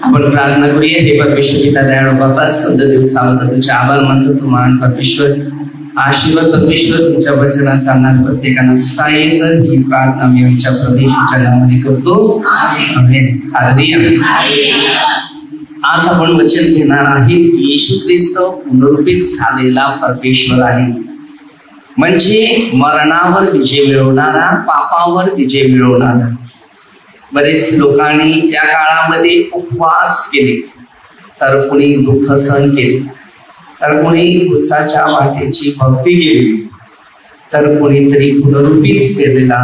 आपण प्रार्थना करूया. हे परमेश्वर पिता दयाळू बाबा, सुंदर दिवसाबद्दल तुझे आभार मानतो. तू महान परमेश्वर, आशीर्वाद परमेश्वर, तुमच्या वचनात चालणार प्रत्येकांना सहाय्य कर. ही प्रार्थना मी आमच्या प्रदेशाच्या नावाने करतो. आमेन. हालेलुया. आज आपण वचन घेणार आहे. येशू ख्रिस्त पुनरुत्थित झालेला परमेश्वर आहे, म्हणजे मरणावर विजय मिळवणारा, पापावर विजय मिळवणारा. बरेच लोकांनी या काळामध्ये उपवास केले, तर कोणी दुःख सहन केले, तर कोणी उसाच्या वाटेची भक्ती केली, तर कोणीतरी पुनरुत्थित झालेला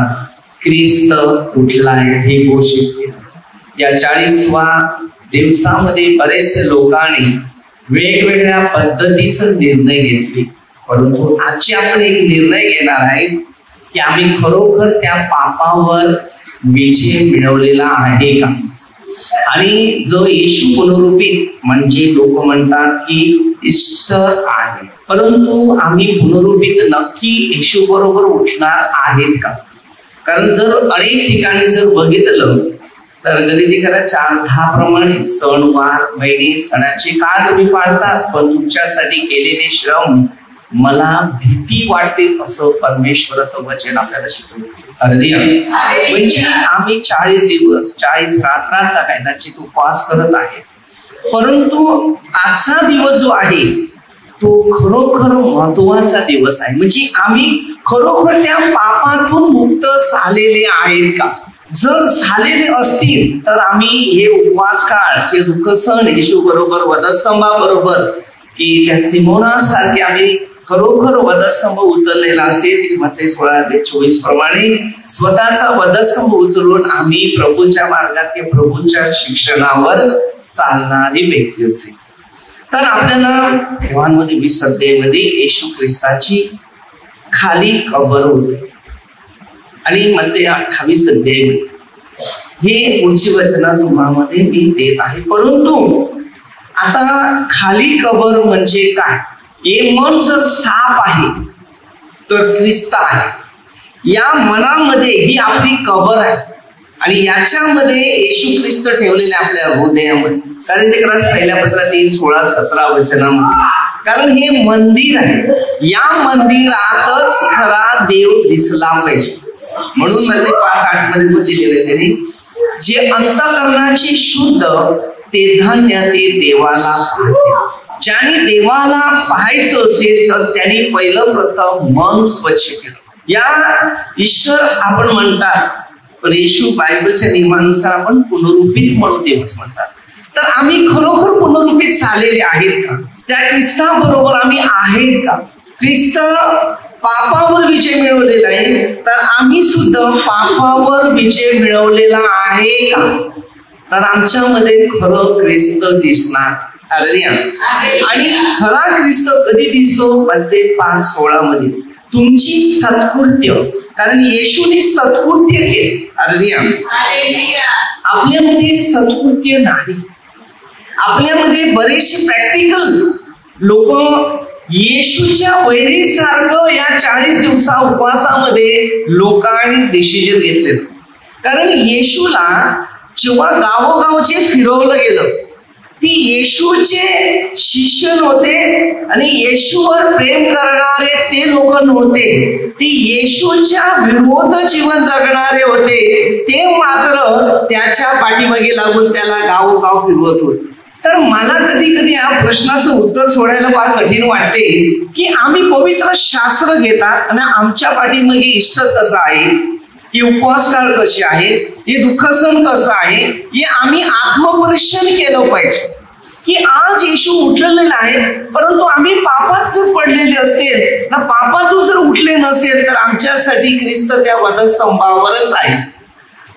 ख्रिस्त उठलाय हे घोषित केलं. या 40व्या दिवसामध्ये बरेचसे लोकांनी वेगवेगळ्या पद्धतीचा निर्णय घेतले, परंतु आजची आपण एक निर्णय घेणार आहे की आम्ही खरोखर त्या पापावर विजय मिळवलेला आहे का. आणि जो येशू पुनरुत्थित म्हणजे लोक म्हणतात की ईस्टर आहे, परंतु आम्ही पुनरुत्थित नक्की येशू बरोबर उठणार आहेत का. कारण जर अनेक ठिकाणी जर बघितलं तर गणिती करा 4:10 प्रमाणे सणवार महिने सणाचे काळ तुम्ही पाळतात, पण तुमच्यासाठी केलेले श्रम मला भीती वाटते असं परमेश्वराचं वचन आपल्याला शिकवतं. म्हणजे आम्ही 40 दिवस 40 रात्राचा कदाचित उपवास करत आहे, परंतु आजचा दिवस जो आहे तो खरोखर महत्वाचा दिवस आहे. म्हणजे आम्ही खरोखर त्या पापातून मुक्त झालेले आहेत का. जर झालेले असतील तर आम्ही हे उपवास काळ, हे दुःख सण येशू बरोबर, वधस्तंभा बरोबर, की त्या सिमोनासारखे आम्ही खरोखर वधस्तंभ उचललेला असेल, मत्ते 16:24 प्रमाणे स्वतःचा वधस्तंभ उचलून आम्ही प्रभूच्या मार्गात, प्रभूच्या शिक्षणावर चालणारी व्यक्ती असेल, तर आपल्याला योहानमध्ये 20 अध्यायामध्ये येशू ख्रिस्ताची खाली कबर होते. आणि मत्ते 28 अध्यायामध्ये हे पुढची वचन तुम्हाला मी देत आहे. परंतु आता खाली कबर म्हणजे काय. हे मन जर साप आहे तर ख्रिस्त आहे. या मनामध्ये ही आपली कबर आहे आणि याच्यामध्ये येशू ख्रिस्त ठेवलेले आपल्या हृदयामध्ये. कारण ते खरंच पहिल्या पत्रात 16-17 वचनामध्ये, कारण हे मंदिर आहे, या मंदिरातच खरा देव दिसला पाहिजे. म्हणून मध्ये 5:8 मध्ये पण दिलेलं त्यांनी, जे अंतःकरणाचे शुद्ध ते धन्य ते देवाला पाहते. ज्याने देवाला पाहायचं असेल तर त्यांनी पहिलं प्रथम मन स्वच्छ केलं. या ईश्वर आपण म्हणतात, पण येशू बायबलच्या नियमानुसार आपण पुनरुत्थित म्हणून दिवस म्हणतात. तर आम्ही खरोखर पुनरुत्थित झालेले आहेत का. त्या ख्रिस्ताबरोबर आम्ही आहेत का. ख्रिस्त पापावर विजय मिळवलेला आहे, तर आम्ही सुद्धा पापावर विजय मिळवलेला आहे का. तर आमच्यामध्ये खरं ख्रिस्त दिसणार. आणि खरा ख्रिस्त कधी दिसतो. मत्ते 5:16 मध्ये तुमची सत्कृत्य, कारण येशूने सत्कृत्य केले. आपल्यामध्ये सत्कृत्य नाही. आपल्यामध्ये बरेचसे प्रॅक्टिकल लोक येशूच्या वैरीसारखं या 40 दिवसा उपवासामध्ये लोकांनी डिसिजन घेतले. कारण येशूला जेव्हा गावोगावचे फिरवलं गेलं, ती येशूचे शिष्य नव्हते आणि येशूवर प्रेम करणारे ते लोक नव्हते, ती येशूच्या विरोध जीवन जगणारे होते. ते मात्र त्याच्या पाठीमागे लागून त्याला गावोगाव फिरवत होते. तर मला कधी कधी या प्रश्नाचं उत्तर सोडायला फार कठीण वाटते की आम्ही पवित्र शास्त्र घेतात आणि आमच्या पाठीमागे ईस्टर कसं आहे, हे उपवास काळ कसे आहे, हे दुःख सण कसं आहे, हे आम्ही आत्मपरीक्षण केलं पाहिजे. की आज येशू उठलेला आहे, परंतु आम्ही पापात जर पडलेले असेल ना, पापातून जर उठले नसेल तर आमच्यासाठी ख्रिस्त त्या वधस्तंभावरच आहे.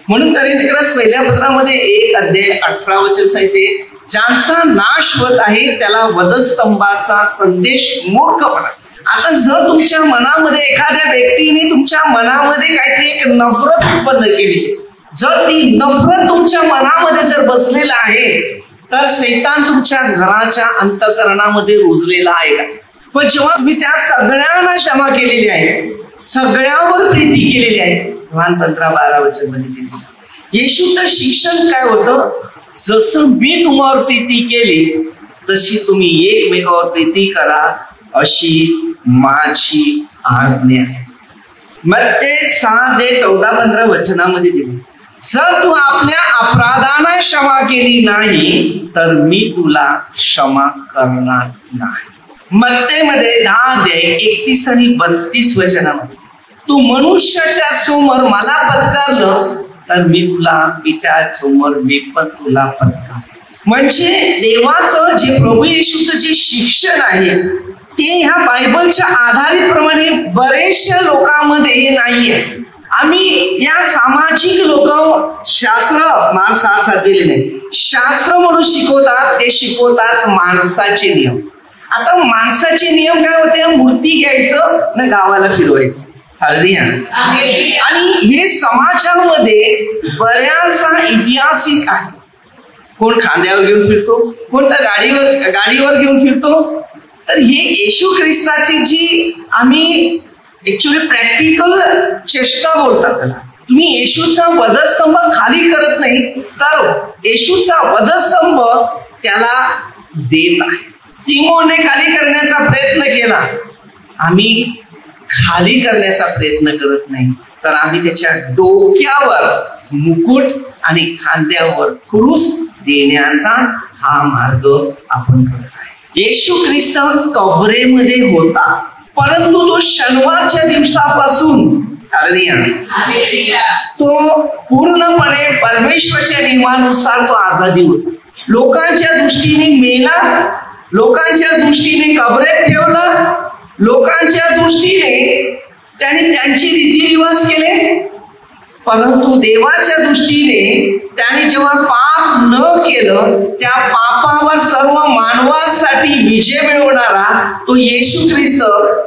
म्हणून तरी तिकडे पहिल्या पत्रामध्ये 1:18 वचन सांगते, ज्यांचा नाश होत आहे त्याला वधस्तंभाचा संदेश मूर्खपणा. आता जर तुमच्या मनामध्ये एखाद्या व्यक्तीने तुमच्या मनामध्ये काहीतरी एक नफरत उत्पन्न केली, जर ती नफरत तुमच्या मनामध्ये जर बसलेला आहे, तर शैतान तुमच्या घराच्या अंतःकरणामध्ये रुजलेला आहे का. पण जेव्हा तुम्ही त्या सगळ्यांना क्षमा केलेली आहे, सगळ्यावर प्रीती केलेली आहे, योहान 15:12 मध्ये. येशूचं शिक्षण काय होतं? जसं मी तुम्हावर प्रीती केली तशी तुम्ही एकमेकावर प्रीती करा, अशी माझी आज्ञा आहे. मत्ते 6:14-15 दिली. जर तू आपल्या अपराधांना क्षमा केली नाही तर मी तुला क्षमा करणार नाही. मत्तेमध्ये 10:31 आणि 32 तू मनुष्याच्या समोर मला पत्कारलं तर मी तुला पित्यासमोर मी पण तुला पत्कार. म्हणजे देवाचं जे प्रभू येशूचं जे शिक्षण आहे ते ह्या बायबलच्या आधारित प्रमाणे बरेचशा लोकांमध्ये नाहीये. आम्ही या सामाजिक लोक शास्त्र मार साथ दिले नाही. शास्त्र म्हणून शिकवतात, ते शिकवतात माणसाचे नियम. आता माणसाचे नियम काय होते? मूर्ती घ्यायचं ना गावाला फिरवायचं. आणि हे समाजामध्ये बऱ्याचसा ऐतिहासिक आहे. कोण खांद्यावर घेऊन फिरतो, कोण तर गाडीवर घेऊन फिरतो. तर हे येशू ख्रिस्ताची जी आम्ही ऍक्च्युली प्रॅक्टिकल चेष्टा बोलतात त्याला. तुम्ही येशूचा वधस्तंभ खाली करत नाही तर येशूचा वधस्तंभ त्याला देत आहे. सिमोनने खाली करण्याचा प्रयत्न केला, आम्ही खाली करण्याचा प्रयत्न करत नाही तर आम्ही त्याच्या डोक्यावर मुकुट आणि खांद्यावर क्रूस देण्याचा हा मार्ग आपण करत आहे. येशू ख्रिस्त कबरेमध्ये होता, परंतु तो शनिवारच्या दिवसापासून तो पूर्णपणे परमेश्वराच्या नियमानुसार तो आजादी होता. लोकांच्या दृष्टीने मेला, लोकांच्या दृष्टीने कबरेत ठेवला, लोकांच्या दृष्टीने त्याने त्यांची रीतिरिवाज केले. परंतु देवाच्या दृष्टीने त्याने जेव्हा पाप न केलं त्या पापावर सर्व मानवासाठी विजय मिळवणारा तो येशू ख्रिस्त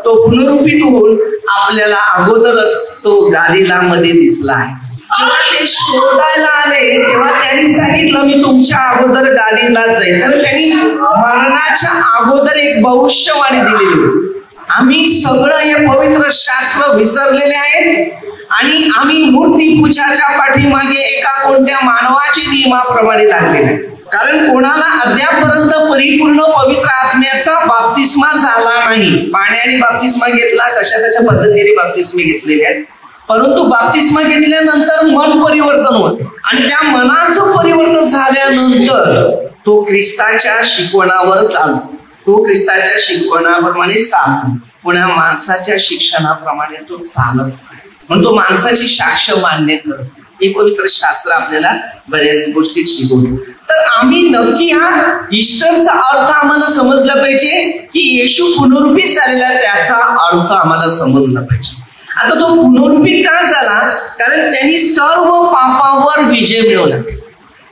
तो पुनरुत्थित होऊन आपल्याला अगोदरच तो गालिलामध्ये दिसला आहे. जेव्हा ते शोधायला आले तेव्हा त्यांनी सांगितलं मी तुमच्या अगोदर गालिलात जाईल. तर त्यांनी मरणाच्या अगोदर एक भविष्यवाणी दिलेली होती. आम्ही सगळं हे पवित्र शास्त्र विसरलेले आहे आणि आम्ही मूर्ती पूजाच्या पाठीमागे एका कोणत्या मानवाच्या नियमाप्रमाणे लागलेले आहे. कारण कोणाला अद्यापर्यंत परिपूर्ण पवित्र आत्म्याचा बाप्तिस्मा झाला नाही. पाण्याने बाप्तिस्मा घेतला, कशा पद्धतीने बाप्तिस्मे घेतलेले आहेत, परंतु बाप्तिस्मा घेतल्यानंतर मन परिवर्तन होते आणि त्या मनाचं परिवर्तन झाल्यानंतर तो ख्रिस्ताच्या शिकवणावर चालतो, तो ख्रिस्ताच्या शिकवणाप्रमाणे चालतो, पुन्हा माणसाच्या शिक्षणाप्रमाणे तो चालत नाही. म्हणून तो माणसाची साक्ष मान्य करतो. हे पवित्र शास्त्र आपल्याला बऱ्याच गोष्टी शिकवतो. तर आम्ही नक्की हा ईस्टरचा अर्थ आम्हाला समजला पाहिजे की येशू पुनरुत्थित झालेला त्याचा अर्थ आम्हाला समजला पाहिजे. आता तो पुनरुत्थित का झाला? कारण त्यांनी सर्व पापावर विजय मिळवला,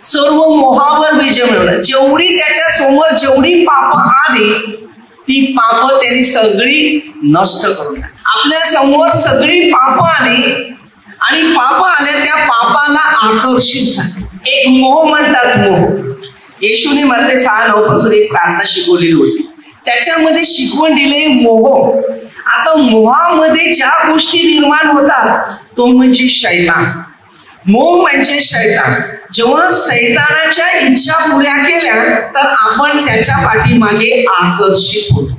सर्व मोहावर विजय मिळवला. जेवढी त्याच्या समोर जेवढी पाप आली ती पाप त्यांनी सगळी नष्ट करून टाकली. आपल्या समोर सगळी पाप आली आणि पाप आल्या त्या पापाला आकर्षित झाले. एक मोह म्हणतात, मोह. येशूने मत्ते 6:9 एक प्रार्थना शिकवलेली होती, त्याच्यामध्ये शिकवण दिले मोह. आता मोहामध्ये ज्या गोष्टी निर्माण होतात तो म्हणजे शैतान. मोह म्हणजे शैतान. जेव्हा शैतानाच्या इच्छा पुऱ्या केल्या तर आपण त्याच्या पाठीमागे आकर्षित होतो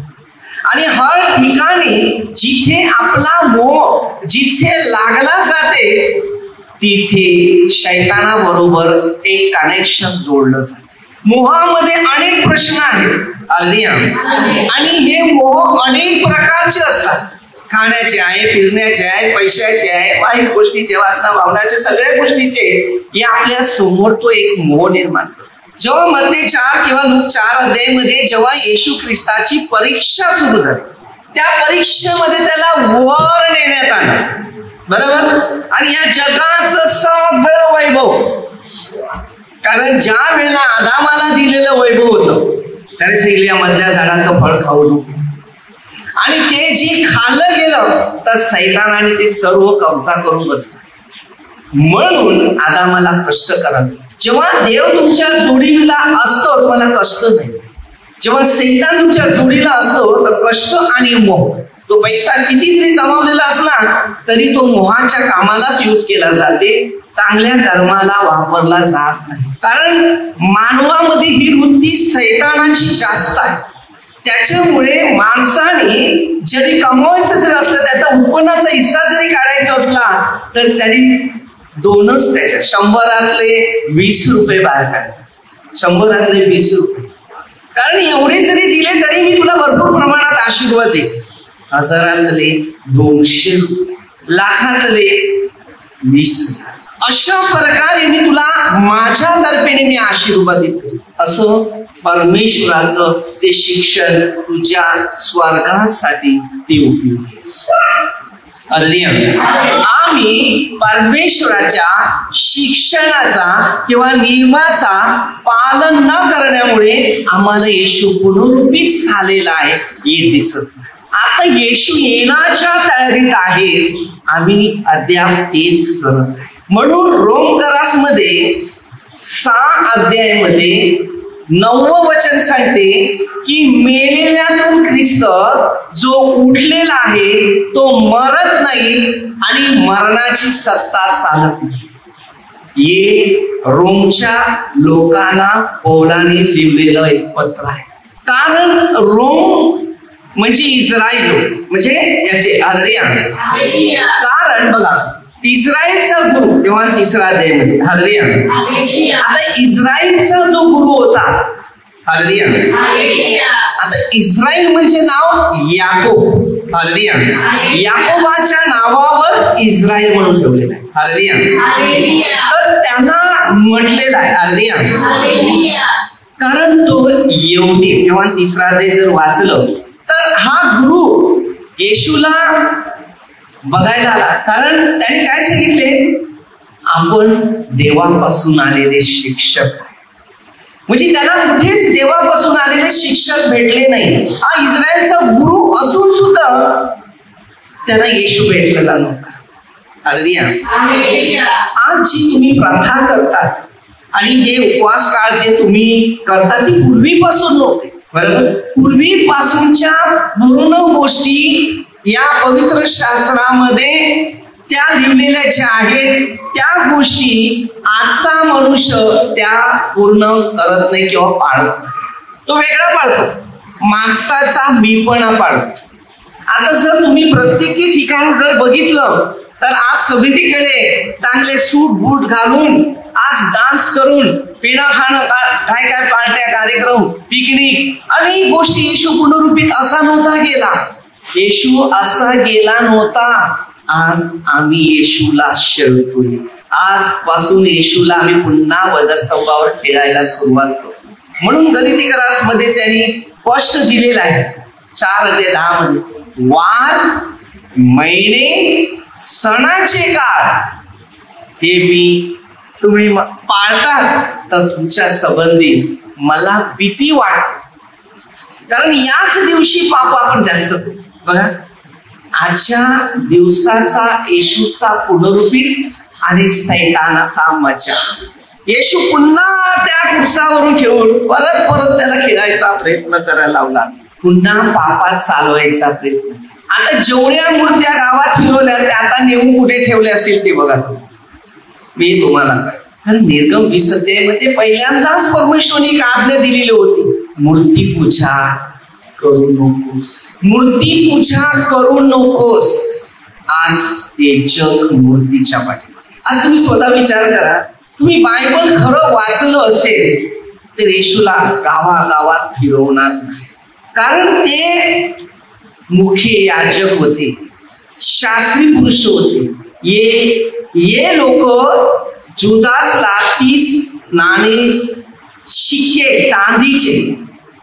आणि हर ठिकाणी जिथे आपला मोह जिथे लागला जाते तिथे शैतानाबरोबर एक कनेक्शन जोडलं जाते. मोहामध्ये अनेक प्रश्न आहेत आणि हे मोह अनेक प्रकारचे असतात. खाण्याचे आहे, फिरण्याचे आहे, पैशाचे आहे, वाईट गोष्टीचे, वासना भावनाचे, सगळ्या गोष्टीचे हे आपल्या समोर तो एक मोह निर्माण करतो. जेव्हा मत्ते 4 किंवा लूक 4 जेव्हा येशू ख्रिस्ताची परीक्षा सुरू झाली त्या परीक्षेमध्ये त्याला वर नेण्यात आलं, बरोबर. आणि या जगाचं सगळं वैभव, कारण ज्या वेळेला आदामाला दिलेलं वैभव होतं त्याने सांगितलं या मधल्या झाडाचं फळ खाऊ नको आणि ते जे खाल्लं गेलं तर सैतानाने ते सर्व कब्जा करून बसला. म्हणून आदामाला कष्ट करावे. जेव्हा देव तुमच्या जोडीला असतो तुम्हाला कष्ट नाही, जेव्हा सैतान तुमच्या जोडीला असतो तर कष्ट आणि मोह तो पैसा किती जरी जमावलेला असला तरी तो मोहाच्या कामालाच यूज केला जाते, चांगल्या कर्माला वापरला जात नाही. कारण मानवामध्ये ही वृत्ती सैतानाची जास्त आहे. त्याच्यामुळे माणसाने जरी कमवायचं जर असलं, त्याचा उत्पन्नाचा हिस्सा जरी काढायचा असला तर त्यांनी दोनच त्याच्या 100 20 रुपये बाहेर काढायचे. 100 20 रुपये. कारण एवढे जरी दिले तरी मी तुला भरपूर प्रमाणात आशीर्वाद देईन. 1000 200 रुपये, लाखातले 20,000, अशा प्रकारे मी तुला माझ्या तर्फेने मी आशीर्वाद देतो. असं परमेश्वराचं ते शिक्षण तुझ्या स्वर्गासाठी ते उपयोगी. आम्ही परमेश्वराच्या शिक्षणाचा किंवा नियमाचा पालन न करण्यामुळे आम्हाला येशू पुनरुत्थित झालेला आहे हे दिसत नाही. आता येशू येण्याच्या तयारीत आहे, आम्ही अद्याप तेच करत आहे. म्हणून रोमकरासमध्ये 6 अध्यायामध्ये 9 वचन सांगते की मेलेल्यातून ख्रिस्त जो उठलेला आहे तो मरत नाही आणि मरणाची सत्ता चालत नाही. हे रोमच्या लोकांना पौलाने लिहिलेलं एक पत्र आहे. कारण रोम म्हणजे इस्रायल, म्हणजे याचे हालेलुया. कारण बघा, इस्रायलचा गुरु तेव्हा 3रा अध्यायामध्ये हालेलुया. आता इस्रायलचा जो गुरु होता, हालेलुया. आता इस्रायल म्हणजे नाव याकोब, हालेलुया. याकोबाच्या नावावर इस्रायल म्हणून ठेवलेलं आहे, हालेलुया. तर त्यांना म्हटलेलं आहे हालेलुया. कारण तो यहूदी, तेव्हा 3रा अध्याय जर वाचलं तर हा गुरु येशूला बघायला आला. कारण त्याने काय सांगितले, आपण देवापासून आलेले शिक्षक आहे. म्हणजे त्याला कुठेच देवापासून आलेले शिक्षक भेटले नाही. हा इस्रायलचा गुरु असून सुद्धा त्याला येशू भेटलेला नव्हता. हालेलुया. आज जी तुम्ही प्रार्थना करता आणि हे उपवास काळ जे तुम्ही करता ती पूर्वीपासून नव्हते, बरोबर. पूर्वीपासूनच्या पूर्ण गोष्टी या पवित्र शास्त्रामध्ये त्या लिहिलेल्या ज्या आहेत त्या गोष्टी आजचा मनुष्य त्या पूर्ण करत नाही किंवा पाळत नाही. तो वेगळा पाळतो, माणसाचा मीपणा पाळतो. आता जर तुम्ही प्रत्येकी ठिकाणी जर बघितलं तर आज सगळीकडे चांगले सूट बूट घालून, आज डान्स करून, पिणं खाणं, काय काय पार्ट्या, कार्यक्रम, पिकनिक आणि गोष्टी. येशू पुनरुत्थित असा नव्हता गेला, येशू असा गेला नव्हता. आज आम्ही येशूला शोधतोय. आजपासून येशूला आम्ही पुन्हा वधस्तंभावर ठेवायला सुरुवात करतो. म्हणून गलितिकरासमध्ये त्यांनी स्पष्ट दिलेलं आहे 4:10 मध्ये, वार, महिने, सणाचे काळ हे मी तुम्ही पाळतात तर तुमच्या संबंधी मला भीती वाटते. कारण याच दिवशी पाप आपण जास्त करतो. बघा, आजच्या दिवसाचा येशूचा पुनरुत्थित आणि सैतानाचा मजा. येशू पुन्हा त्या कुर्सावरून खेळून परत त्याला खेळायचा प्रयत्न करायला लावला, पुन्हा पापात चालवायचा प्रयत्न. आता जेवढ्या मूर्त्या गावात फिरवल्या त्या आता नेऊन कुठे ठेवले असेल ते बघा. मी तुम्हाला काय, निर्गम 20 अध्यायामध्ये पहिल्यांदाच परमेश्वराने एक आज्ञा दिलेली होती, मूर्ती पूजा करू नकोस, मूर्ती पूजा करू नकोस. आज ते जग मूर्तीच्या पाठीमागे. आज तुम्ही स्वतः विचार करा, तुम्ही बायबल खरं वाचलं असेल तर येशूला गावागावात फिरवणार नाही. कारण ते मुख्य याजक होते, शास्त्री पुरुष होते. ये लोक जुदासला 30 नाणे शिक्के चांदीचे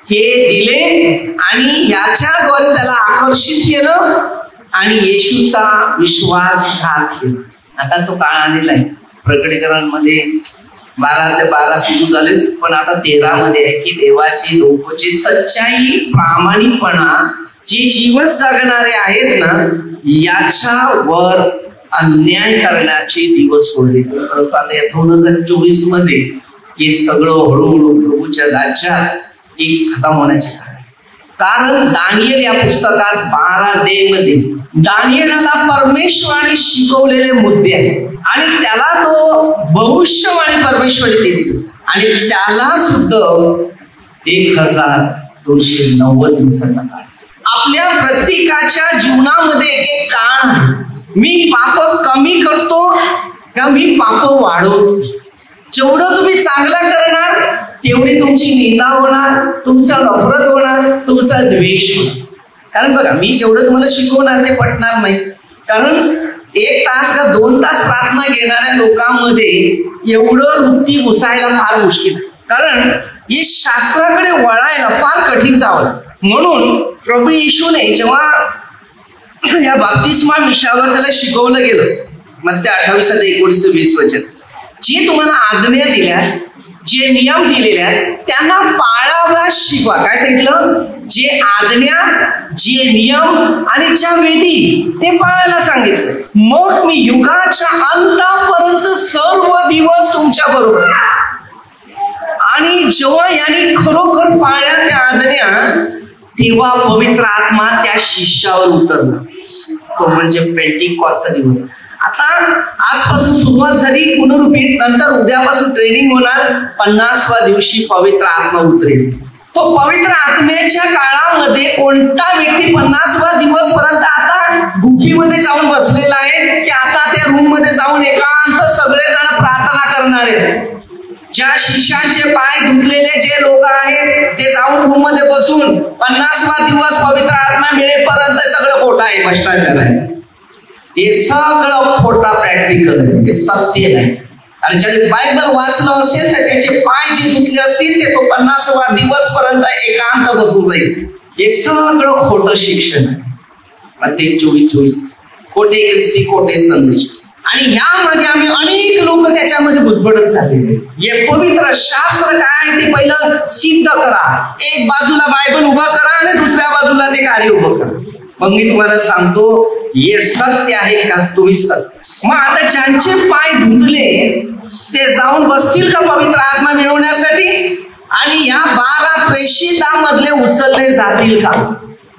हे दिले आणि याच्याद्वारे त्याला आकर्षित केलं आणि येशूचा विश्वासघात केला. आता तो काळ आलेला आहे. प्रकटीकरणमध्ये 12 ते 12 सुरू झालेच, पण आता 13 मध्ये आहे की देवाची लोकांची सच्चाई, प्रामाणिकपणा, जे जीवन जगणारे आहेत ना याच्यावर अन्याय करण्याचे दिवस सोडले. परंतु आता या 2024 मध्ये हे सगळं हळूहळू प्रभूच्या राज्यात एक खतम होण्याचे काळ आहे. कारण दानिएल या पुस्तकात 12 मध्ये दानिएलला परमेश्वराने शिकवलेले मुद्दे आहेत आणि त्याला तो भविष्यवाणी परमेश्वराने दिली आणि त्याला सुद्धा 1290 दिवसाचा काळ. आपल्या प्रत्येकाच्या जीवनामध्ये एक काळ आहे, मी पाप कमी करतो का मी पाप वाढवतो. जेवढं तुम्ही चांगलं करणार तेवढी तुमची निंदा होणार, तुमचा नफरत होणार, तुमचा द्वेष होणार. कारण बघा, मी जेवढं तुम्हाला शिकवणार ते पटणार नाही. कारण 1 तास का 2 तास प्रार्थना घेणाऱ्या लोकांमध्ये एवढं वृत्ती घुसायला फार मुश्किल आहे. कारण हे शास्त्राकडे वळायला फार कठीण जावं. म्हणून प्रभू येशूने जेव्हा या बाप्तिस्मा विषयावर त्याला शिकवलं गेलं, मत्ती 28:19-20 जे तुम्हाला आज्ञा दिल्या, जे नियम दिलेले आहेत त्यांना पाळाव्या शिकवा. काय सांगितलं? जे आज्ञा, जे नियम आणि ज्या विधी ते पाळायला सांगितलं. मग मी युगाच्या अंतापर्यंत सर्व दिवस तुमच्या बरोबर. आणि जेव्हा यांनी खरोखर पाळल्या त्या आज्ञा, तेव्हा पवित्र आत्मा त्या शिष्यावर उतरला. तो म्हणजे पेंटिकॉस्टचा दिवस. आता आजपासून सुरुवात झाली पुनरुत्थित, नंतर उद्यापासून ट्रेनिंग होणार. 50व्या दिवशी पवित्र आत्मा उतरेल. तो पवित्र आत्म्याच्या काळामध्ये कोणता व्यक्ती 50व्या दिवस पर्यंत आता गुफीमध्ये जाऊन बसलेला आहे की आता त्या रूम मध्ये जाऊन एकांत सगळेजण प्रार्थना करणार आहेत. ज्या शिष्यांचे पाय धुतलेले जे लोक आहेत ते जाऊन रूम मध्ये बसून 50वा दिवस पवित्र आत्मा मिळेपर्यंत सगळं खोटं आहे, भ्रष्टाचार आहे. हे सगळं खोटा प्रॅक्टिकल आहे, हे सत्य नाही. आणि ज्याने बायबल वाचलं असेल तर त्याचे पाय जे धुतले असतील ते तो 50वा दिवस पर्यंत एकांत बसून राहील. हे सगळं खोटं शिक्षण आहे. मत्ती 24:24 खोटे ख्रिस्ती, खोटे संदेश. आणि यामध्ये आम्ही अनेक लोक त्याच्यामध्ये गुदगुडत झालेले. हे पवित्र शास्त्र काय ते पहिलं सिद्ध करा. एक बाजूला बायबल उभं करा आणि दुसऱ्या बाजूला ते कार्य उभं करा. मग मी तुम्हाला सांगतो हे सत्य आहे का? तुम्ही सत्य. मग आता ज्यांचे पाय धुतले ते जाऊन बसतील का पवित्र आत्मा मिळवण्यासाठी? आणि या 12 प्रेषितांमधले उचलले जातील का?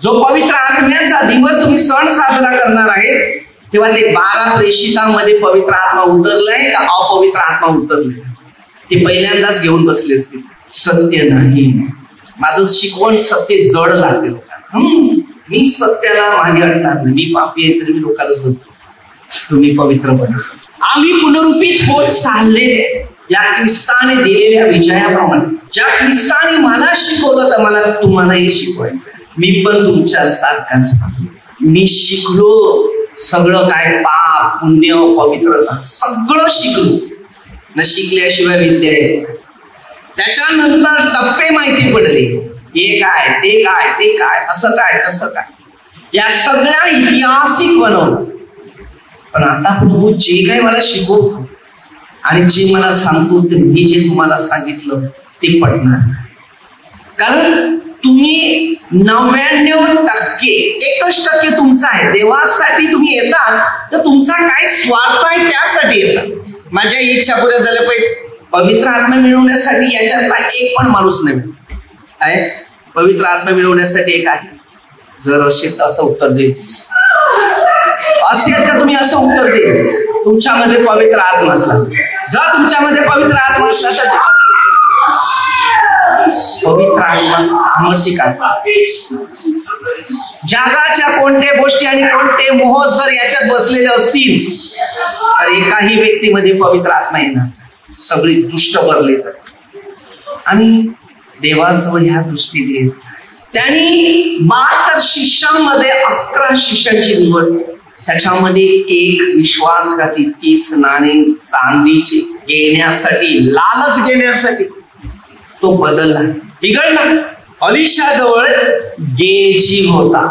जो पवित्र आत्म्याचा दिवस तुम्ही सण साजरा करणार आहे तेव्हा ते 12 प्रेषितांमध्ये पवित्र आत्मा उतरलाय का अपवित्र आत्मा उतरलाय? ते पहिल्यांदाच घेऊन बसले असतील. सत्य नाही. माझं शिकवण सत्य जड लागते. मी सत्याला मागे अडणार नाही. मी पापी आहे तरी मी लोकांना जगतो. तुम्ही पवित्र बना. आम्ही पुनरुत्थित होत चाललेले या ख्रिस्ताने दिलेल्या विजयाप्रमाणे. ज्या ख्रिस्ताने मला शिकवलं तर मला तुम्हालाही शिकवायचं. मी पण तुमच्या सारखाच. मी शिकलो सगळं काय पाप, पुण्य, पवित्रता सगळं शिकलो. न शिकल्याशिवाय विद्या आहे. त्याच्यानंतर टप्पे माहिती पडले. हे काय, ते काय, ते काय, असं काय, तसं काय, या सगळ्या ऐतिहासिक बनवलं. पण आता प्रभू जे काही मला शिकवतो आणि जे मला सांगतो ते मी जे तुम्हाला सांगितलं ते पटणार नाही. कारण तुम्ही 99% 1% तुमचा आहे. देवासाठी तुम्ही येतात तर तुमचा काय स्वार्थ आहे त्यासाठी येतात. माझ्या इच्छा पुऱ्या झाल्या पाहिजे. पवित्र आत्मा मिळवण्यासाठी याच्यातला एक पण माणूस नाही आहे. पवित्र आत्मा मिळवण्यासाठी एक आहे. जर असेल तर असं उत्तर देईल. असेल तर तुम्ही असं उत्तर देईल. तुमच्यामध्ये पवित्र आत्मा असला. जर तुमच्यामध्ये पवित्र आत्मा असला तर पवित्र आत्मा सामर्थ्य आहे. जगाच्या कोणत्या गोष्टी आणि कोणते मोह जर याच्यात बसलेले असतील तर एकाही व्यक्तीमध्ये पवित्र आत्मा येणार. सगळी दुष्ट भरले जाते. आणि देवाजवळ ह्या दृष्टीने त्यांनी 72 शिष्यांमध्ये 11 शिष्यांची निवड. त्याच्यामध्ये एक विश्वासघाती 30 नाणे चांदीचे घेण्यासाठी, लालच घेण्यासाठी तो बदलला, बिघडला. अलिशा जवळ गेजी होता.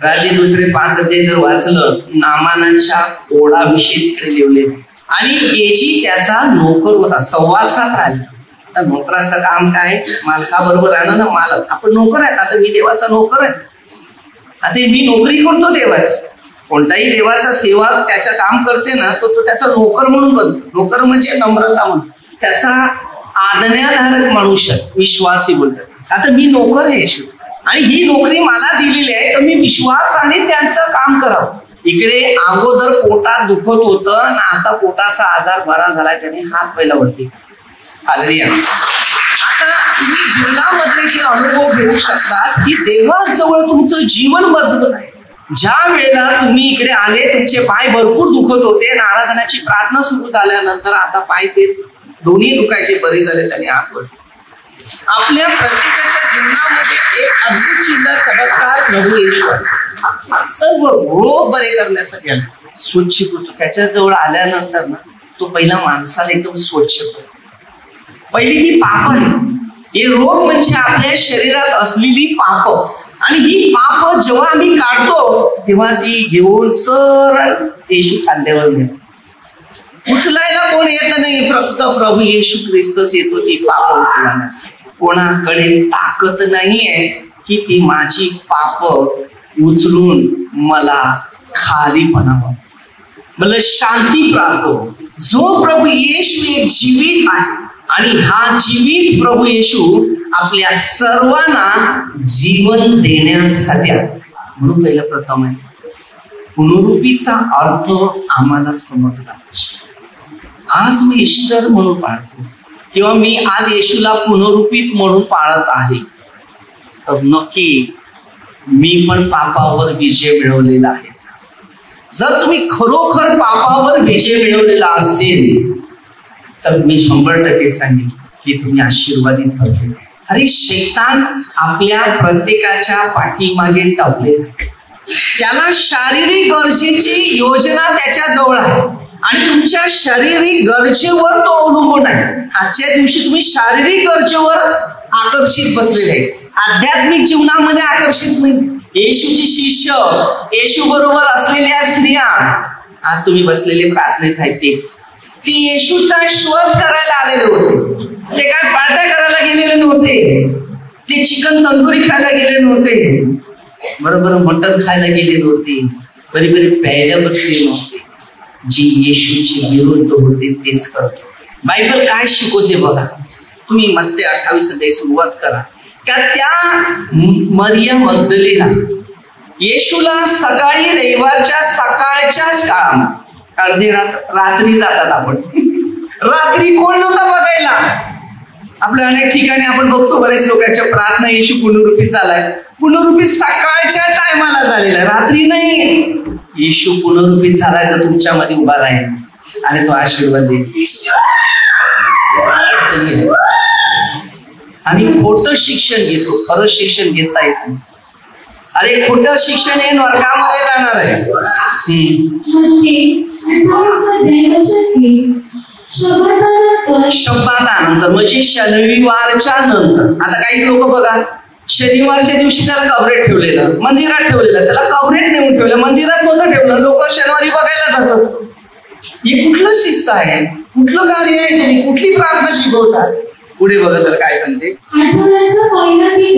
राजे दुसरे 5 अध्याय जर वाचलं नामानांच्या ओढाविषयी तिकडे लिहिले. आणि गेजी त्याचा नोकर होता. सहवासात आले. आता नोकराचं काम काय? मालकाबरोबर राहणं ना. मालक आपण नोकर आहेत. आता मी देवाचा नोकर आहे. आता मी नोकरी करतो देवाची. कोणताही देवाचा सेवा त्याचं काम करते ना तो त्याचा नोकर म्हणून बनतो. नोकर म्हणजे नम्रता म्हणून. त्याचा आज्ञाधारक मनुष्य, विश्वासी बोलतात. आता मी नोकर आहे येशूचा. आणि ही नोकरी मला दिलेली आहे तर मी विश्वासाने त्यांचं काम करावं. इकडे अगोदर पोटात दुखत होतं आणि आता पोटाचा आजार बरा झालाय, त्याने हात पहिला वरती. हालेलुया. आता तुम्ही जीवनामधले जे अनुभव घेऊ शकता की देवाजवळ तुमचं जीवन मजबूत आहे. ज्या वेळेला तुम्ही इकडे आले तुमचे पाय भरपूर दुखत होते आणि आराधनाची प्रार्थना सुरू झाल्यानंतर आता पाय ते दोन्ही दुखायचे बरे झाले, त्यांनी हात वरती. आपल्या प्रत्येकाच्या जीवनामध्ये एक अद्भुत चिन्ह चमत्कार प्रभू येशू सर्व रोग बरे करण्यासाठी आले. स्वच्छ करतो. त्याच्या जवळ आल्यानंतर ना तो पहिला माणसाला एकदम स्वच्छ करतो. पहिली ती पाप आहे. हे रोग म्हणजे आपल्या शरीरात असलेली पाप, आणि ही पाप जेव्हा आम्ही काढतो तेव्हा ती घेऊन सरळ येशू खांद्यावर नेतो. उचलायला कोण येत नाही, फक्त प्रभू येशू ख्रिस्तच येतो ती पाप उचलण्यास. कोणाकडे ताकद नाहीये की ती माझी पाप उचलून मला खालीपणावर मला शांती प्राप्त हो. जो प्रभू येशू एक जीवित आहे आणि हा जीवित प्रभू येशू आपल्या सर्वांना जीवन देण्यासाठी आहे. म्हणून पहिलं प्रथम आहे पुनरुत्थानाचा अर्थ आम्हाला समजला पाहिजे. आज मी ईस्टर म्हणून पाळतो किंवा मी आज येशूला पुनरुत्थित म्हणून पाळत आहे, तर नक्की मी पण पापावर विजय मिळवलेला आहे. जर तुम्ही खरोखर पापावर विजय मिळवलेला असेल तर मी 100% सांगेन की तुम्ही आशीर्वादित ठरलेले आहे. अरे शैतान आपल्या प्रत्येकाच्या पाठीमागे टाकलेला आहे. त्याला शारीरिक गरजेची योजना त्याच्या जवळ आहे आणि तुमच्या शारीरिक गरजेवर तो अवलंबून आहे. आजच्या दिवशी तुम्ही शारीरिक गरजेवर आकर्षित बसलेले आहे, आध्यात्मिक जीवनामध्ये आकर्षित नाही. येशूचे शिष्य, येशू बरोबर असलेल्या स्त्रिया, आज तुम्ही बसलेले प्रार्थनेत आहेत तेच. ती येशूचा शोध करायला आलेले होते. ते काय पार्ट्या करायला गेलेले नव्हते, ते चिकन तंदुरी खायला गेले नव्हते, बरोबर मटण खायला गेले नव्हते, बरी बरी प्यायला बसले नव्हते. जी येशूची विरुद्ध होते तेच करतो. बायबल काय शिकवते बघा. तुम्ही मत्ते 28 अध्याय सुरुवात करा. का त्या मरिया मगदलीना येशूला सकाळी रविवारच्या सकाळच्याच काळामध्ये अर्धी रात्री जातात आपण. रात्री कोण नव्हता बघायला. आपल्या अनेक ठिकाणी आपण बघतो बरेच लोकांच्या प्रार्थना येशू पुनरुत्थित झालाय. पुनरुत्थित सकाळच्या टायमाला झालेला, रात्री नाही. येशू पुनरुत्थित झालाय तर तुमच्यामध्ये उभा राहील आणि तो आशीर्वाद देईल. आणि खोटं शिक्षण घेतो, खरं शिक्षण घेता येत नाही. अरे खोटं शिक्षण हे नरकामध्ये जाणार आहे. शब्दानंतर म्हणजे शनिवारच्या नंतर. आता काही लोक बघा शनिवारच्या दिवशी त्याला कव्हरेट ठेवलेलं, मंदिरात ठेवलेलं, त्याला कव्हरेट नेऊन ठेवलं, मंदिरात नव्हतं ठेवलं, लोक शनिवारी बघायला जातात. हे कुठलं शिस्त आहे, कुठलं कार्य आहे, तुम्ही कुठली प्रार्थना शिकवता. पुढे बघा तर काय सांगते.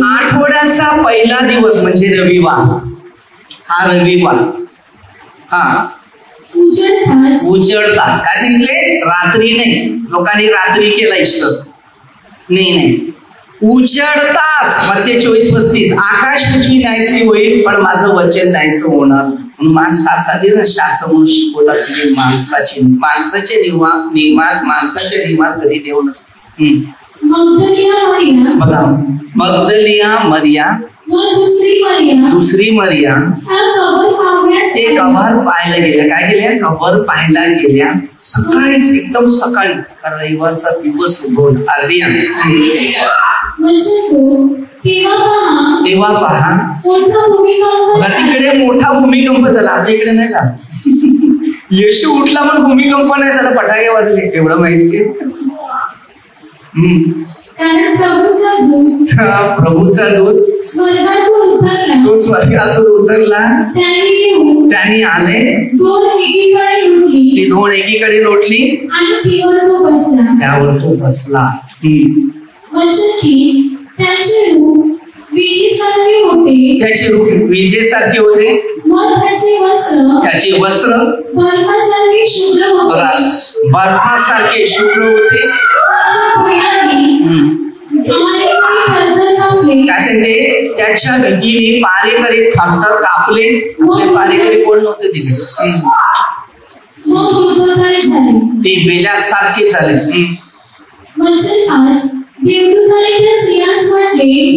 आठवड्याचा पहिला दिवस म्हणजे रविवार. हा रविवार हा उजळतात. काय सांगितले? रात्री नाही. लोकांनी रात्री केला इष्ट नाही. उजळताच. मत्ते 24:35 आकाश पृथ्वी नाहीसी होईल पण माझं वचन नाहीसं होणार. म्हणून माणसाचा शास्त्र म्हणून शिकवतात की माणसाच्या नियमात कधी देव नसतो. बघा मगदलिया मरिया, दुसरी मरिया ते कबर पाहायला गेल्या. काय गेल्या? कबर पाहायला गेल्या. सकाळीच, एकदम सकाळी, रविवारचा दिवस उगवला. तेव्हा पहा तिकडे मोठा भूमिकंप झाला. आपल्या इकडे नाही झाला. येशू उठला पण भूमिकंप नाही झाला, फटाके वाजले. एवढं माहिती. प्रभूचा दूत तो स्वर्गातून उतरला. त्यांनी आले, ती दोन एकीकडे लोटली, त्यावर तो बसला. त्याचे रूप विजेसारखे होते. त्याचे वस्त्र बघा बर्फासारखे शुभ्र होते. काय सांगते, त्याच्या भीतीने पारेकरी थरथर कापले. आपले पारेकरी कोण नव्हते तिथे, ते बेल्यासारखे झाले.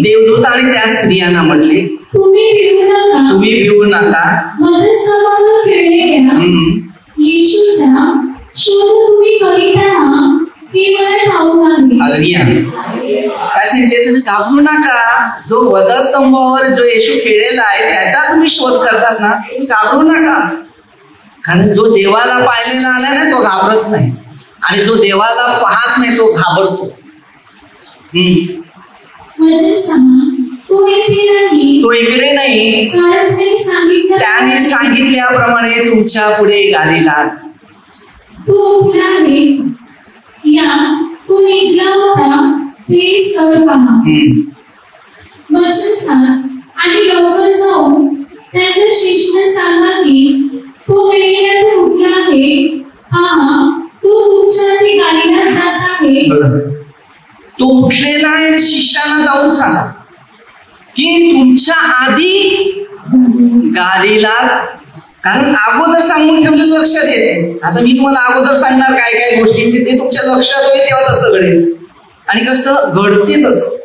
देवदूत आणि त्या स्त्रियांना म्हटले, तुम्ही भिवू नका. काय सांगते, तुम्ही घाबरू नका. जो वधस्तंभावर जो येशू खेळलेला आहे त्याचा तुम्ही शोध करतात ना, तुम्ही घाबरू नका. कारण जो देवाला पाहिलेला आलाय ना तो घाबरत नाही, आणि जो देवाला पाहत नाही तो घाबरतो. तो इकडे नाही, त्याने सांगितल्याप्रमाणे तुमच्या पुढे गालीला. आणि लवकर जाऊन त्याच्या शिष्याला सांगा की तो वेळेला उठला आहे. तो तुमच्या गाडीला जात आहे. तो उठलेला आहे आणि शिष्याला जाऊन सांगा की तुमच्या आधी गाडीला. कारण अगोदर सांगून ठेवलेलं लक्षात येते. आता मी तुम्हाला अगोदर सांगणार काय काय गोष्टी, ते तुमच्या लक्षात होईल तेव्हा तसं घडेल. आणि कसं घडते तसं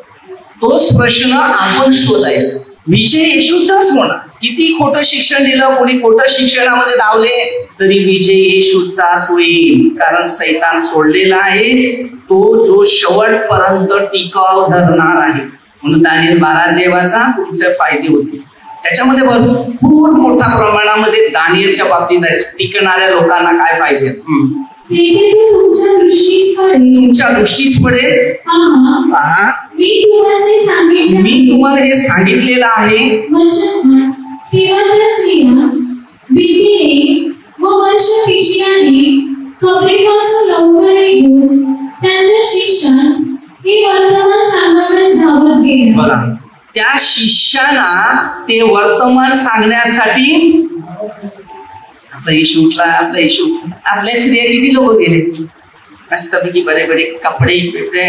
तोच प्रश्न आपण शोधायचा. विजय येशूचाच होणार. किती खोटं शिक्षण दिलं, कोणी खोटं शिक्षणामध्ये धावले तरी विजय येशूचाच होईल. कारण सैतान सोडलेला आहे तो जो शेवटपर्यंत टिकाव धरणार आहे. म्हणून दानिएल 12 देवाचा तुमचे फायदे होते. त्याच्यामध्ये भरपूर मोठ्या प्रमाणामध्ये दानिएलच्या बाबतीत टिकणाऱ्या लोकांना काय पाहिजे, तुमच्या दृष्टीस पडेल. पहा, मी तुम्हाला हे सांगितलेलं आहे. बघा, त्या शिष्याला ते वर्तमान सांगण्यासाठी आपला येशू उठला, आपला येशू उठला. आपल्या स्त्रिया किती लोक गेले, मस्तपैकी बरे बरे कपडे बिपडे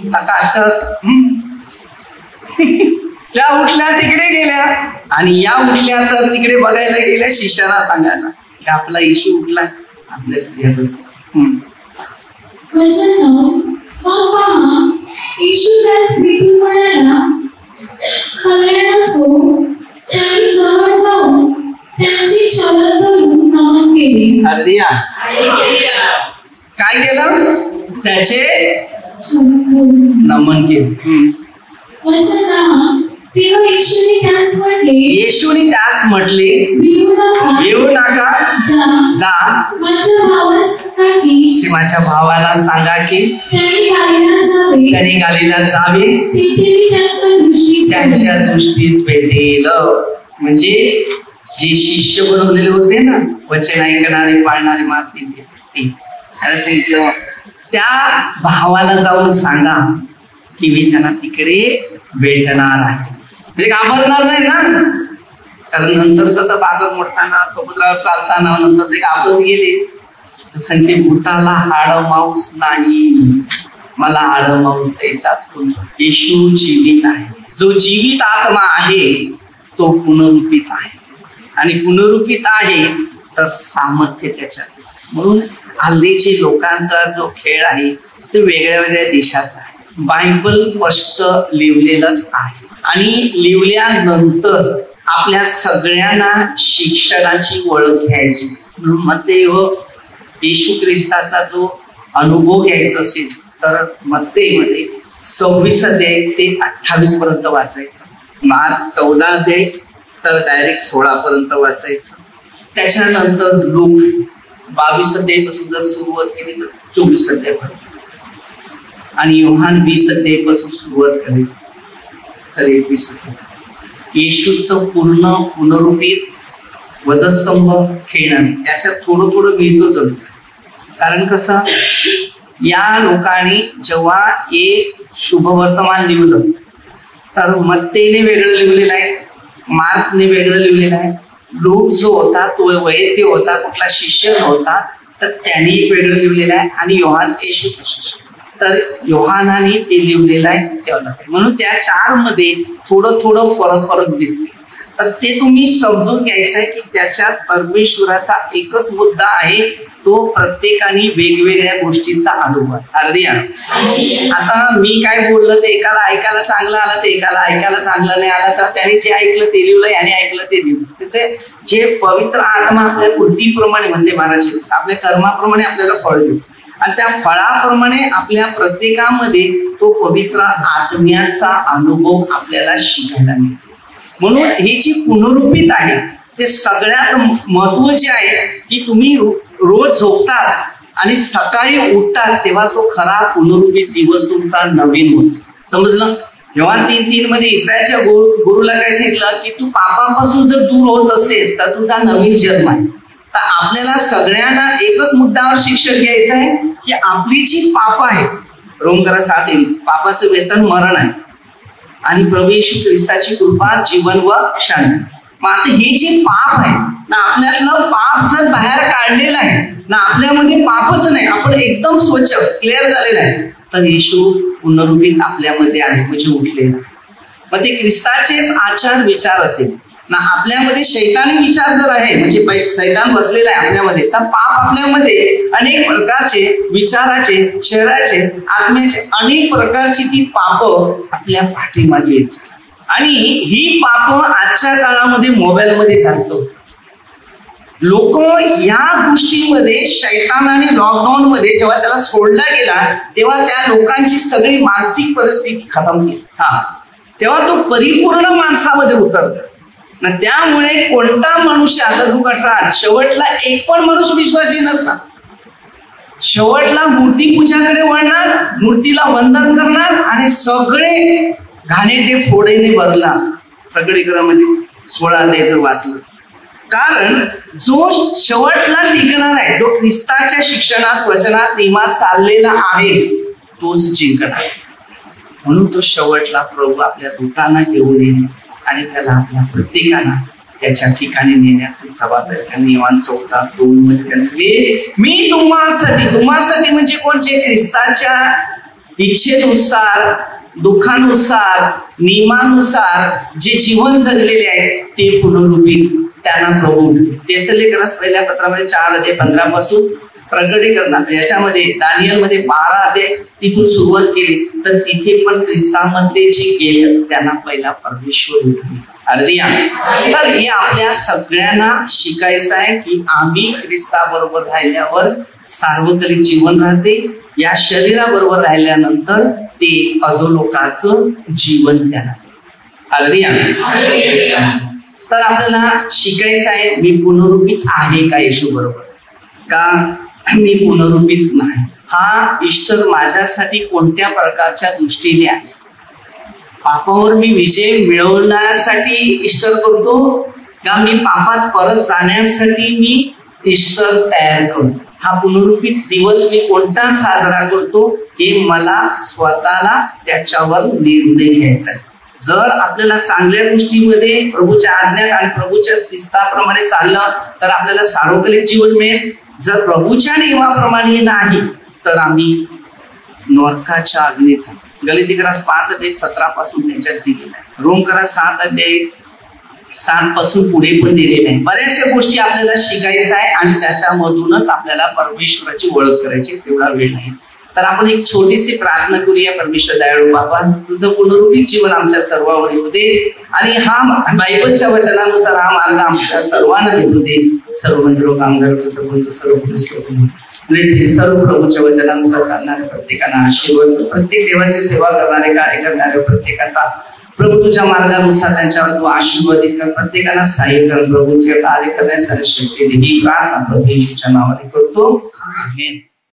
टकाटक. त्या उठल्या तिकडे गेल्या, आणि या उठल्या तर तिकडे बघायला गेल्या शिष्याला सांगायला की आपला येशू उठला. आपल्या स्त्रिया तसंच. काय केलं, त्याचे नमन केले. येशूने त्यास म्हटले, येऊ नका, जा. माझ्या भावाला सांगा की त्यांनी गालीला जावे, त्यांच्या दृष्टीस भेटेल. म्हणजे जे शिष्य बनवलेले होते ना, वचन ऐकणारे पाळणारे मारतील ते, त्याला सांगितलं त्या भावाला जाऊन सांगा की मी त्यांना तिकडे भेटणार आहे. म्हणजे घाबरणार नाही ना, कारण नंतर कसं बागर मोडताना समुद्रावर चालताना नंतर ते घाबरत गेले. सांगते भूताला हाड मांस नाही, मला हाड मांस यायचाच. येशू जीवित आहे. जो जीवित आत्मा आहे तो पुनरुत्थित आहे, आणि पुनरुत्थित आहे तर सामर्थ्य त्याच्यात. म्हणून हल्लीचे लोकांचा जो खेळ आहे तो वेगळ्या वेगळ्या देशाचा आहे. बायबल स्पष्ट लिहिलेलंच आहे, आणि लिहिल्यानंतर आपल्या सगळ्यांना शिक्षणाची ओळख घ्यायची. म्हणून मत्तेय येशू ख्रिस्ताचा जो अनुभव घ्यायचा असेल तर मत्तेमध्ये 26 अध्याय ते 28 पर्यंत वाचायचं. मार्क 14 अध्याय तर डायरेक्ट 16 पर्यंत वाचायचं. त्याच्यानंतर लूक 22 अध्यायापासून जर सुरुवात केली तर 24 अध्यायापर्यंत, आणि योहान 20 अध्यायापासून सुरुवात केली तर 21 अध्याय. येशूचं पूर्ण पुनरुत्थित वधस्तंभ खेळणं त्याच्यात थोडं थोडं मिळतो जणू. कारण कसं, या लोकांनी जेव्हा एक शुभवर्तमान लिहिलं तर मत्तेने वेगळं लिहिलेलं आहे, मार्कने वेगळं लिहिलेलं आहे. लूक जो होता तो वैद्य होता, कुठला शिष्य होता तर त्यांनी वेगळं लिहिलेलं आहे, आणि योहान येशूचा शिष्य. तर योहानाने ते लिहिलेलं आहे तेवढं. म्हणून त्या 4 मध्ये थोडं फरक दिसते. तर ते तुम्ही समजून घ्यायचं आहे की त्याच्यात परमेश्वराचा एकच मुद्दा आहे, तो प्रत्येकाने वेगवेगळ्या गोष्टींचा अनुभव. आता मी काय बोललं ते एकाला ऐकायला चांगलं आलं, ते एकाला ऐकायला चांगलं नाही आलं, तर त्याने जे ऐकलं ते लिहिलं, याने ऐकलं ते लिहिलं. तिथे जे पवित्र आत्मा आपल्या कृतीप्रमाणे म्हणते महाराज, आपल्या कर्माप्रमाणे आपल्याला फळ देऊ आणि त्या फळाप्रमाणे आपल्या प्रत्येकामध्ये तो पवित्र आत्म्याचा अनुभव आपल्याला शिकायला मिळतो. म्हणून ही जी पुनरुत्थित आहे ते सगळ्यात महत्वाचे आहे की तुम्ही रोज झोपतात आणि सकाळी उठतात तेव्हा तो खरा पुनरुत्थित दिवस तुमचा नवीन होतो. समजलं? योहान 3:3 मध्ये इस्रायलच्या गुरुला काय सांगितलं की तू पापापासून जर दूर होत असेल तर तुझा नवीन जन्म आहे. तर आपल्याला सगळ्यांना एकच मुद्द्यावर शिक्षण घ्यायचं आहे की आपली जी पाप आहे, रोमकरा 7:23, पापाचं वेतन मरण आहे आणि प्रभू येशू ख्रिस्ताची कृपा जीवन व शांती. मग आता हे जे पाप आहे ना, आपल्यातलं पाप जर बाहेर काढलेलं आहे ना, आपल्यामध्ये पापच नाही, आपण एकदम स्वच्छ क्लिअर झालेलं आहे, तर येशू पुनरुत्थित आपल्यामध्ये आहे, म्हणजे उठलेला. मग ते ख्रिस्ताचेच आचार विचार असेल ना, आपल्यामध्ये शैतानी विचार जर आहे, म्हणजे सैतान बसलेला आहे आपल्यामध्ये, तर पाप आपल्यामध्ये अनेक प्रकारचे विचाराचे, शरीराचे, आत्म्याचे अनेक प्रकारची ती पाप आपल्या पाठीमागे येत. आणि ही पाप आजच्या काळामध्ये मोबाईलमध्ये जास्त होत. लोक या गोष्टीमध्ये शैतानाने लॉकडाऊन मध्ये जेव्हा त्याला सोडला गेला तेव्हा त्या लोकांची सगळी मानसिक परिस्थिती खतम केली. तेव्हा तो परिपूर्ण माणसामध्ये उतरला ना. त्यामुळे कोणता मनुष्य, आता तू 18, शेवटला एक पण मनुष्य विश्वासी नसणार. शेवटला मूर्ती पूजाकडे वळणार, मूर्तीला वंदन करणार आणि सगळे घाणेटे फोडेने भरला. प्रकटीकरणामध्ये 16 जर वाचलं. कारण जो शेवटला टिकणार आहे, जो ख्रिस्ताच्या शिक्षणात, वचनात, नियमात चाललेला आहे, तोच जिंकणार. म्हणून तो शेवटला प्रभू आपल्या दूतांना घेऊन येईल आणि त्याला आपल्या प्रत्येकाला त्याच्या ठिकाणी नेण्याची जबाबदारी. योहान 14:2 मध्ये त्यांचं मी तुम्हासाठी म्हणजे कोणचे? ख्रिस्ताच्या इच्छेनुसार, दुःखानुसार, नियमानुसार जे जीवन जगलेले आहे ते पुनरुत्थित त्यांना प्रभू. तेसलोनिकस पहिल्या पत्रामध्ये 4:15 पासून प्रकटीकरणात, याच्यामध्ये दानियल मध्ये 12 तिथून सुरुवात केली, तर तिथे पण ख्रिस्तामध्ये जे गेले त्यांना पहिला परमेश्वर उठवले. तर हे आपल्या सगळ्यांना शिकायचं आहे की आम्ही ख्रिस्ताबरोबर राहिल्यावर सार्वकालिक जीवन राहते, या शरीराबरोबर राहिल्यानंतर ते अधोलोकाचं जीवन त्यांना. तर आपल्याला शिकायचं आहे मी पुनरुत्थित आहे का येशू बरोबर, का मी पुनरुत्थित नाही. हा ईस्टर माझ्यासाठी कोणत्या प्रकारच्या दृष्टीने आहे? पापावर मी विजय मिळवण्यासाठी ईस्टर करतो का मी पापात परत जाण्यासाठी मी ईस्टर तयार करतो? हा पुनरुत्थित दिवस मी कोणता साजरा करतो हे मला स्वतःला त्याच्यावर निर्णय घ्यायचा आहे. जर आपल्याला चांगल्या गोष्टीमध्ये प्रभूच्या आज्ञा आणि प्रभूच्या शिस्ताप्रमाणे चाललं तर आपल्याला सार्वकालिक जीवन मिळेल. जर प्रभूच्या नियमाप्रमाणे नाही तर आम्ही नरकाच्या अग्नीचा. गलातियरास 5:17 पासून त्यांच्यात दिलेला आहे. रोमकरा 7:7 पासून पुढे पण दिलेले आहे. बऱ्याचशा गोष्टी आपल्याला शिकायचं आहे आणि त्याच्यामधूनच आपल्याला परमेश्वराची ओळख करायची. तेवढा वेळ नाही तर आपण एक छोटीशी प्रार्थना करूया. परमेश्वर दयाळू बाबा, तुझं पुनरुत्थित जीवन आमच्या सर्वांवर येऊ दे आणि हा बायबलच्या वचनानुसार हा मार्ग आमच्या सर्वांना भेटू दे. सर्व मंदिरो कामगार सर्व पुरुष सर्व प्रभूच्या वचनानुसार चालणाऱ्या प्रत्येकांना आशीर्वाद, प्रत्येक देवाची सेवा करणारे कार्य करणाऱ्या प्रत्येकाचा प्रभू तुझ्या मार्गानुसार त्यांच्यावर तू आशीर्वादित कर. प्रत्येकाला सहाय्य कर. प्रभूचे कार्य करण्यासाठी शक्ती दे. ही प्रार्थना प्रभू येशूच्या नावाने करतो. आमेन.